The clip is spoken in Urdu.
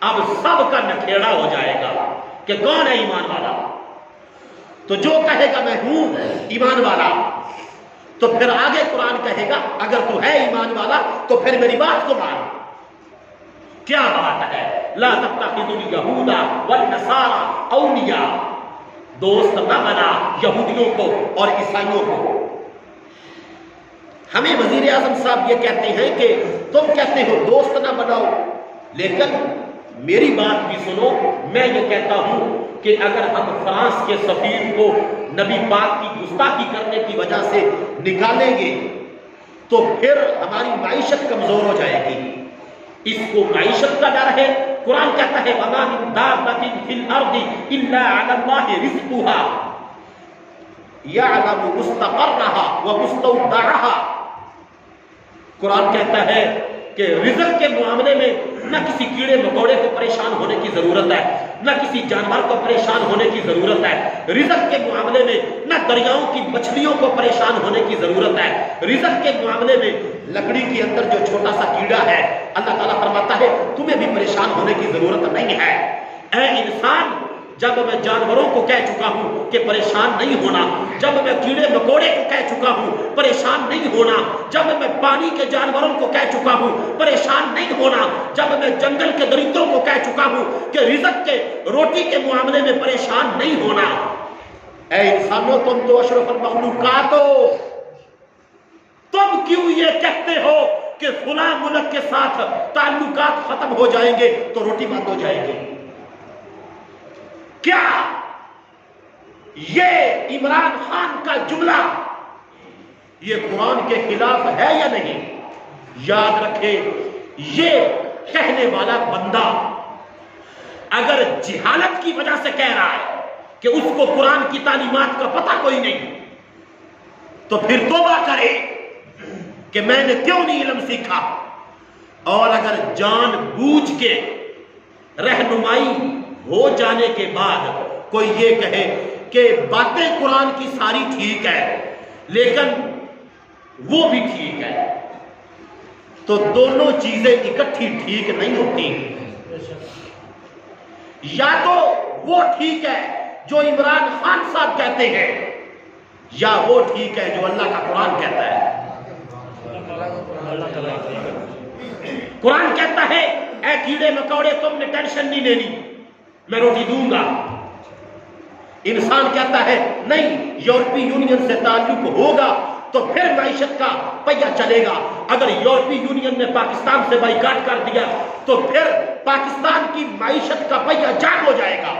اب سب کا نکھیڑا ہو جائے گا کہ کون ہے ایمان والا. تو جو کہے گا میں ہوں ایمان والا، تو پھر آگے قرآن کہے گا اگر تو ہے ایمان والا تو پھر میری بات کو مان. کیا بات ہے؟ لا تتخذوا اليهود والنصارى اولیاء، دوست نہ بنا یہودیوں کو اور عیسائیوں کو. ہمیں وزیر اعظم صاحب یہ کہتے ہیں کہ تم کہتے ہو دوست نہ بناؤ، لیکن میری بات بھی سنو. میں یہ کہتا ہوں کہ اگر ہم فرانس کے سفیر کو نبی پاک کی گستاخی کرنے کی وجہ سے نکالیں گے تو پھر ہماری معیشت کمزور ہو جائے گی. اس کو معیشت کا ڈر ہے. قرآن کہتا ہے وَمَا مِن دَابَّةٍ فِي الْأَرْضِ إِلَّا عَلَى اللَّهِ رِزْقُهَا يَعْلَمُ مُسْتَقَرَّهَا وَمُسْتَوْدَعَهَا. قرآن کہتا ہے کہ رزق کے معاملے میں نہ کسی کیڑے مکوڑے کو پریشان ہونے کی ضرورت ہے، نہ کسی جانور کو پریشان ہونے کی ضرورت ہے. رزق کے معاملے میں نہ دریاؤں کی مچھلیوں کو پریشان ہونے کی ضرورت ہے. رزق کے معاملے میں لکڑی کے اندر جو چھوٹا سا کیڑا ہے اللہ تعالیٰ فرماتا ہے تمہیں بھی پریشان ہونے کی ضرورت نہیں ہے. اے انسان، جب میں جانوروں کو کہہ چکا ہوں کہ پریشان نہیں ہونا، جب میں کیڑے مکوڑے کو کہہ چکا ہوں پریشان نہیں ہونا، جب میں پانی کے جانوروں کو کہہ چکا ہوں پریشان نہیں ہونا، جب میں جنگل کے درندوں کو کہہ چکا ہوں کہ رزق کے روٹی کے معاملے میں پریشان نہیں ہونا. اے انسانوں، تم تو اشرف المخلوقات ہو، تم کیوں یہ کہتے ہو کہ فلاں ملک کے ساتھ تعلقات ختم ہو جائیں گے تو روٹی بند ہو جائے گی؟ کیا یہ عمران خان کا جملہ یہ قرآن کے خلاف ہے یا نہیں؟ یاد رکھے، یہ کہنے والا بندہ اگر جہالت کی وجہ سے کہہ رہا ہے کہ اس کو قرآن کی تعلیمات کا پتہ کوئی نہیں، تو پھر توبہ کرے کہ میں نے کیوں نہیں علم سیکھا. اور اگر جان بوجھ کے رہنمائی ہو جانے کے بعد کوئی یہ کہے کہ باتیں قرآن کی ساری ٹھیک ہے لیکن وہ بھی ٹھیک ہے، تو دونوں چیزیں اکٹھی ٹھیک نہیں ہوتی. یا تو وہ ٹھیک ہے جو عمران خان صاحب کہتے ہیں، یا وہ ٹھیک ہے جو اللہ کا قرآن کہتا ہے. قرآن کہتا ہے اے کیڑے مکوڑے تم نے ٹینشن نہیں لینی، میں روٹی دوں گا. انسان کہتا ہے نہیں، یورپی یونین سے تعلق ہوگا تو پھر معیشت کا پہیہ چلے گا. اگر یورپی یونین نے پاکستان سے بائیکاٹ کر دیا تو پھر پاکستان کی معیشت کا پہیہ جام ہو جائے گا.